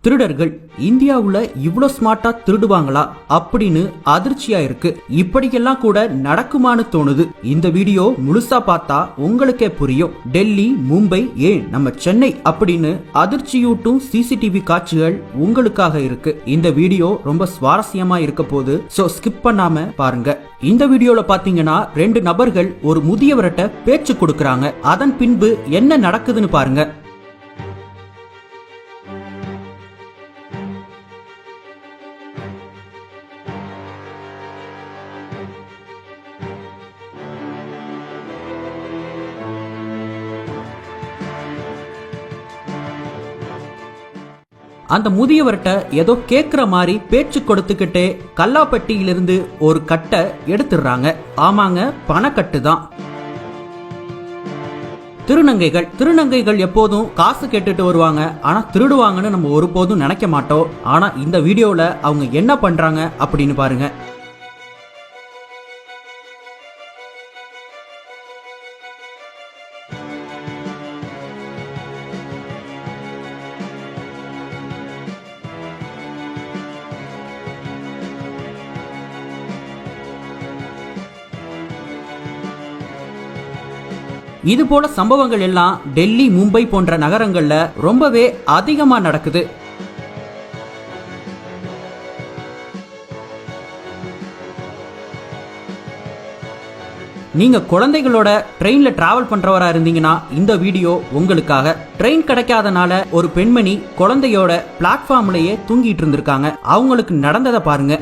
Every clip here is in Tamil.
திருடர்கள் இந்தியாவுல இவ்ளோ ஸ்மார்ட்டா திருடுவாங்களா அப்படின்னு அதிர்ச்சியா இருக்கு. இப்படியெல்லாம் கூட நடக்குமான்னு தோணுது. இந்த வீடியோ முழுசா பார்த்தா உங்களுக்கே புரியும். டெல்லி, மும்பை, ஏன் நம்ம சென்னை அப்படின்னு அதிர்ச்சியூட்டும் சிசிடிவி காட்சிகள் உங்களுக்காக இருக்கு. இந்த வீடியோ ரொம்ப சுவாரஸ்யமா இருக்க போது, சோ ஸ்கிப் பண்ணாம பாருங்க. இந்த வீடியோல பாத்தீங்கன்னா 2 நபர்கள் ஒரு முதியவர்கிட்ட பேச்சு கொடுக்கறாங்க. அதன் பின்பு என்ன நடக்குதுன்னு பாருங்க. அந்த முதியவர்கிட்ட ஏதோ கேக்குற மாதிரி பேச்சு கொடுத்துக்கிட்டே கல்லாப்பட்டியிலிருந்து ஒரு கட்டை எடுத்துடுறாங்க. ஆமாங்க, பணக்கட்டு தான். திருநங்கைகள் எப்போதும் காசு கேட்டுட்டு வருவாங்க, ஆனா திருடுவாங்கன்னு நம்ம ஒருபோதும் நினைக்க மாட்டோம். ஆனா இந்த வீடியோல அவங்க என்ன பண்றாங்க அப்படின்னு பாருங்க. இது போல சம்பவங்கள் எல்லாம் டெல்லி, மும்பை போன்ற நகரங்கள்ல ரொம்பவே அதிகமா நடக்குது. நீங்க குழந்தைகளோட ட்ரெயின்ல டிராவல் பண்றவரா இருந்தீங்கன்னா இந்த வீடியோ உங்களுக்காக. ட்ரெயின் கிடைக்காதனால ஒரு பெண்மணி குழந்தையோட பிளாட்ஃபார்ம்லயே தூங்கிட்டு இருந்திருக்காங்க. அவங்களுக்கு நடந்ததை பாருங்க.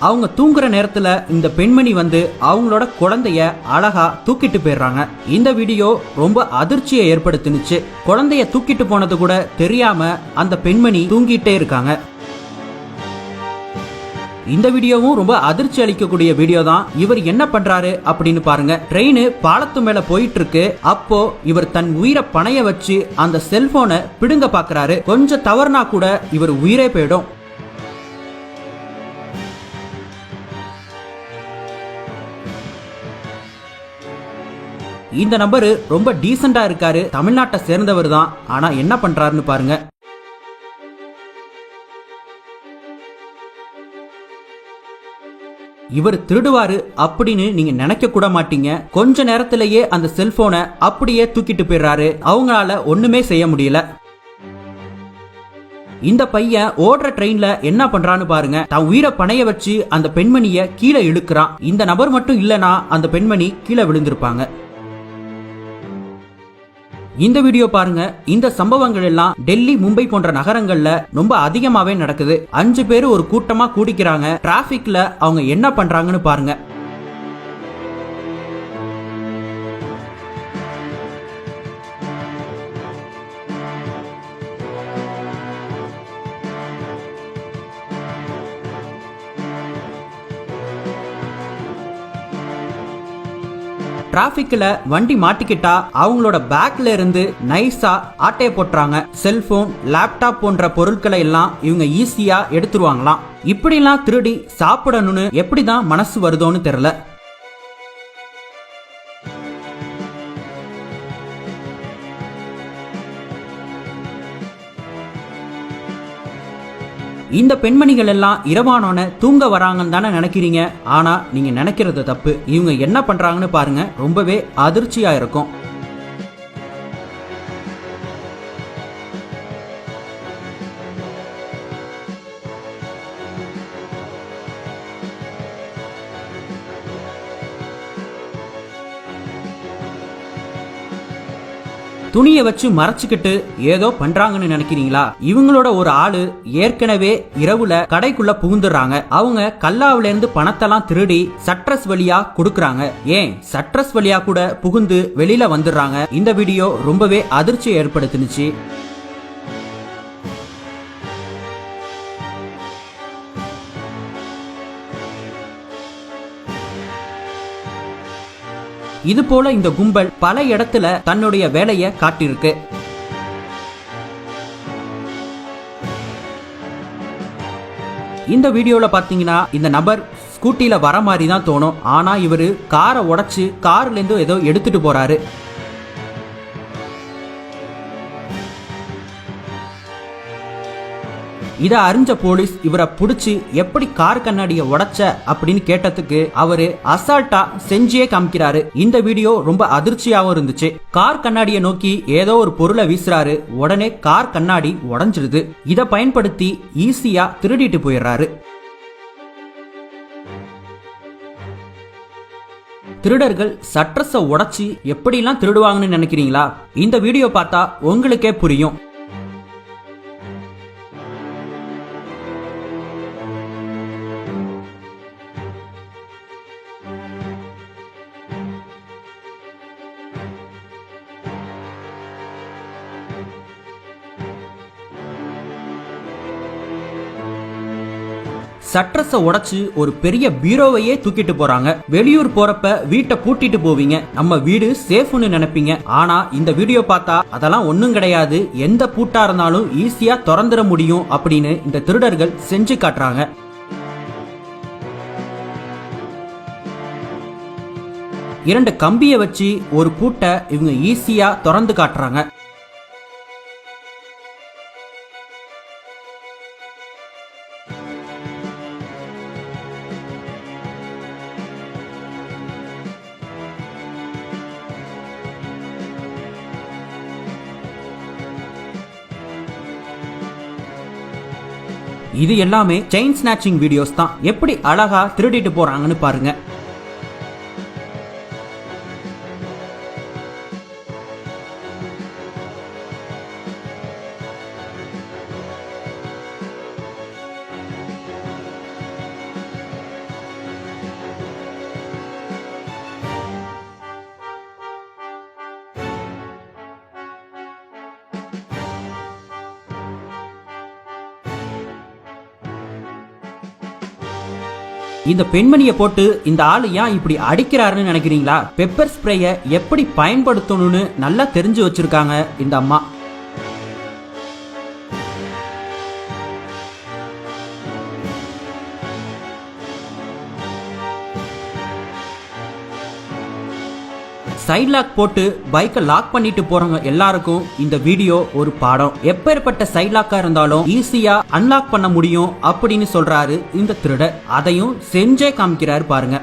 அவங்க தூங்குற நேரத்துல இந்த பெண்மணி வந்து அவங்களோட குழந்தைய அழகா தூக்கிட்டு போயிடுறாங்க. இந்த வீடியோ ரொம்ப அதிர்ச்சியை ஏற்படுத்தினுச்சு. குழந்தைய தூக்கிட்டு போனது கூட தெரியாம அந்த பெண்மணி தூங்கிட்டே இருக்காங்க. இந்த வீடியோவும் ரொம்ப அதிர்ச்சி அளிக்கக்கூடிய வீடியோ தான். இவர் என்ன பண்றாரு அப்படின்னு பாருங்க. ட்ரெயின் பாலத்து மேல போயிட்டு இருக்கு. அப்போ இவர் தன் உயிரை பணைய வச்சு அந்த செல்போனை பிடுங்க பாக்குறாரு. கொஞ்சம் தவறுனா கூட இவர் உயிரே போயிடும். இந்த நபரு ரொம்ப டீசெண்டா இருக்காரு. தமிழ்நாட்டை சேர்ந்தவர் தான். ஆனா என்ன பண்றாருன்னு பாருங்க. இவர் திருடுவாரு அப்படின்னு நீங்க நினைக்க கூட மாட்டீங்க. கொஞ்ச நேரத்திலேயே அந்த செல்போனை அப்படியே தூக்கிட்டு போயிடுறாரு. அவங்களால ஒண்ணுமே செய்ய முடியல. இந்த பையன் ஓடுற ட்ரெயின்ல என்ன பண்றான்னு பாருங்க. தான் உயிரை பணைய வச்சு அந்த பெண்மணிய கீழே இழுக்கிறான். இந்த நபர் மட்டும் இல்லனா அந்த பெண்மணி கீழே விழுந்திருப்பாங்க. இந்த வீடியோ பாருங்க. இந்த சம்பவங்கள் எல்லாம் டெல்லி, மும்பை போன்ற நகரங்கள்ல ரொம்ப அதிகமாவே நடக்குது. 5 பேர் ஒரு கூட்டமா கூடிக்கிறாங்க. டிராபிக்ல அவங்க என்ன பண்றாங்கன்னு பாருங்க. டிராபிக்ல வண்டி மாட்டிக்கிட்டா அவங்களோட பேக்ல இருந்து நைஸா ஆட்டைய போட்டுறாங்க. செல்போன், லேப்டாப் போன்ற பொருட்களை எல்லாம் இவங்க ஈஸியா எடுத்துருவாங்களாம். இப்படி எல்லாம் திருடி சாப்பிடணும்னு எப்படிதான் மனசு வருதோன்னு தெரியல. இந்த பெண்மணிகள் எல்லாம் இரவானோன தூங்க வராங்கன்னு தானே நினைக்கிறீங்க. ஆனா நீங்க நினைக்கிறது தப்பு. இவங்க என்ன பண்றாங்கன்னு பாருங்க. ரொம்பவே அதிர்ச்சியா இருக்கும். துணியை வச்சு மறைச்சுக்கிட்டு ஏதோ பண்றாங்கன்னு நினைக்கிறீங்களா? இவங்களோட ஒரு ஆளு ஏற்கனவே இரவுல கடைக்குள்ள புகுந்துடுறாங்க. அவங்க கல்லாவில இருந்து பணத்தெல்லாம் திருடி சட்ரஸ் வழியா கொடுக்கறாங்க. ஏன் சட்ரஸ் வழியா கூட புகுந்து வெளியில வந்துடுறாங்க. இந்த வீடியோ ரொம்பவே அதிர்ச்சியை ஏற்படுத்தினுச்சு. இது போல இந்த கும்பல் பல இடத்துல தன்னுடைய வேலையை காட்டியிருக்கு. இந்த வீடியோல பாத்தீங்கன்னா இந்த நபர் ஸ்கூட்டில வர மாதிரி தான் தோணும். ஆனா இவரு காரை உடைச்சு கார்ல இருந்து ஏதோ எடுத்துட்டு போறாரு. இத அறிஞ்ச போலீஸ் இவரை புடிச்சு எப்படி கார் கண்ணாடிய உடைச்ச அப்படின்னு கேட்டதுக்கு அவரு அசால்ட்டா செஞ்சே காமிக்கிறாரு. இந்த வீடியோ ரொம்ப அதிர்ச்சியாவும் இருந்துச்சு. கார் கண்ணாடியை நோக்கி ஏதோ ஒரு பொருளை வீசுறாரு. உடனே கார் கண்ணாடி உடைஞ்சிருது. இத பயன்படுத்தி ஈஸியா திருடிட்டு போயிடுறாரு. திருடர்கள் சட்ரஸ உடைச்சு எப்படிலாம் திருடுவாங்கன்னு நினைக்கிறீங்களா? இந்த வீடியோ பார்த்தா உங்களுக்கே புரியும். சட்ரஸ உடைச்சு ஒரு பெரிய பீரோவையே தூக்கிட்டு போறாங்க. வெளியூர் போறப்ப வீட்டை பூட்டிட்டு போவீங்க, நம்ம வீடு சேஃப்னு நினைப்பீங்க. ஆனா இந்த வீடியோ பார்த்தா அதெல்லாம் ஒண்ணும் கிடையாது, எந்த பூட்டா இருந்தாலும் ஈஸியா திறந்துட முடியும் அப்படின்னு இந்த திருடர்கள் செஞ்சு காட்டுறாங்க. இரண்டு கம்பியை வச்சு ஒரு பூட்டை இவங்க ஈஸியா திறந்து காட்டுறாங்க. இது எல்லாமே செயின் ஸ்நாச்சிங் வீடியோஸ் தான். எப்படி அழகா திருடிட்டு போறாங்கன்னு பாருங்க. இந்த பெண்மணியை போட்டு இந்த ஆளு ஏன் இப்படி அடிக்கிறாருன்னு நினைக்கிறீங்களா? பெப்பர் ஸ்ப்ரேயை எப்படி பயன்படுத்தணும்னு நல்லா தெரிஞ்சு வச்சிருக்காங்க இந்த அம்மா. சைட் லாக் போட்டு பைக்கை லாக் பண்ணிட்டு போறவங்க எல்லாருக்கும் இந்த வீடியோ ஒரு பாடம். எப்பேற்பட்ட சைட் லாக்கா இருந்தாலும் ஈஸியா அன்லாக் பண்ண முடியும் அப்படின்னு சொல்றாரு இந்த திருடர். அதையும் செஞ்சே காமிக்கிறாரு பாருங்க.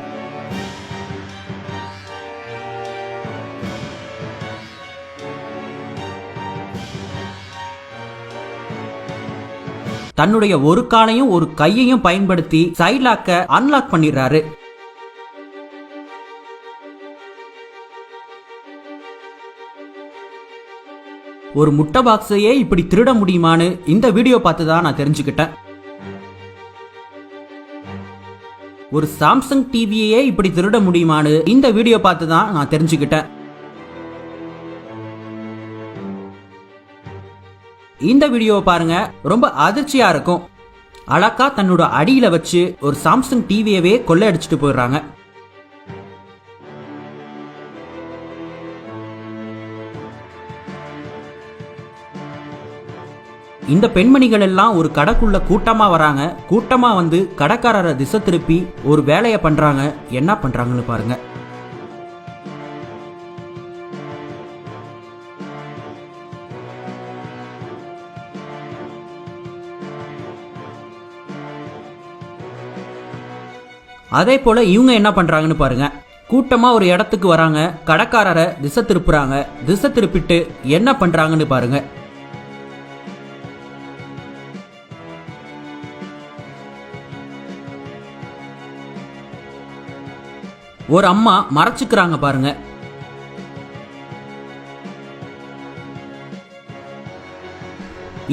தன்னுடைய ஒரு காலையும் ஒரு கையையும் பயன்படுத்தி சைட் லாக்க அன்லாக் பண்ணிடுறாரு. ஒரு முட்டை பாக்ஸையே இப்படி திருட முடியுமான்னு இந்த வீடியோ பார்த்து தான் நான் தெரிஞ்சுக்கிட்டேன். ஒரு சாம்சங் டிவியே இப்படி திருட முடியுமான்னு இந்த வீடியோ பார்த்து தான் நான் தெரிஞ்சுக்கிட்டேன். இந்த வீடியோவை பாருங்க, ரொம்ப அதிர்ச்சியா இருக்கும். அழகா தன்னோட அடியில வச்சு ஒரு சாம்சங் டிவியவே கொள்ளையடிச்சிட்டு போயிடுறாங்க. இந்த பெண்மணிகள் எல்லாம் ஒரு கடைக்குள்ள கூட்டமா வராங்க. கூட்டமா வந்து கடைக்காரரை திசை திருப்பி ஒரு வேலையை பண்றாங்க. என்ன பண்றாங்கன்னு பாருங்க. அதே போல இவங்க என்ன பண்றாங்கன்னு பாருங்க. கூட்டமா ஒரு இடத்துக்கு வராங்க, கடைக்காரரை திசை திருப்புறாங்க. திசை திருப்பிட்டு என்ன பண்றாங்கன்னு பாருங்க. ஒரு அம்மா மறைச்சுக்கிறாங்க பாருங்க.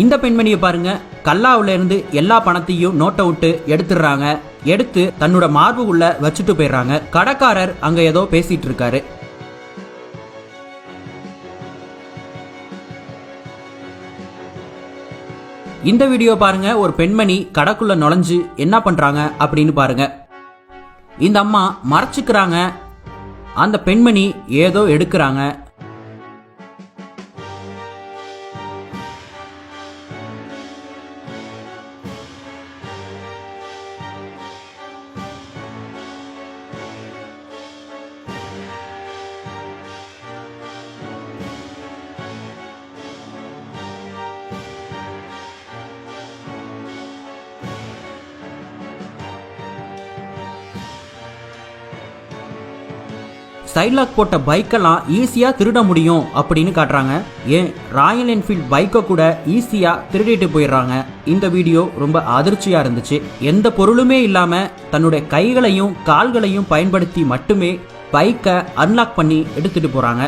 இந்த பெண்மணியை பாருங்க, கல்லாவுல இருந்து எல்லா பணத்தையும் நோட்டை விட்டு எடுத்துடுறாங்க. எடுத்து தன்னோட மார்பு உள்ள வச்சுட்டு போயிடுறாங்க. கடைக்காரர் அங்க ஏதோ பேசிட்டு இருக்காரு. இந்த வீடியோ பாருங்க, ஒரு பெண்மணி கடைக்குள்ள நுழைஞ்சு என்ன பண்றாங்க அப்படின்னு பாருங்க. இந்த அம்மா மறைச்சுக்கிறாங்க. அந்த பெண்மணி ஏதோ எடுக்கிறாங்க. சைட்லாக் போட்ட பைக்கெல்லாம் ஈஸியா திருட முடியும் அப்படின்னு காட்டுறாங்க. ஏன் ராயல் என்ஃபீல்ட் பைக்கை கூட ஈஸியா திருடிட்டு போயிடுறாங்க. இந்த வீடியோ ரொம்ப அதிர்ச்சியா இருந்துச்சு. எந்த பொருளுமே இல்லாம தன்னுடைய கைகளையும் கால்களையும் பயன்படுத்தி மட்டுமே பைக்கை அன்லாக் பண்ணி எடுத்துட்டு போறாங்க.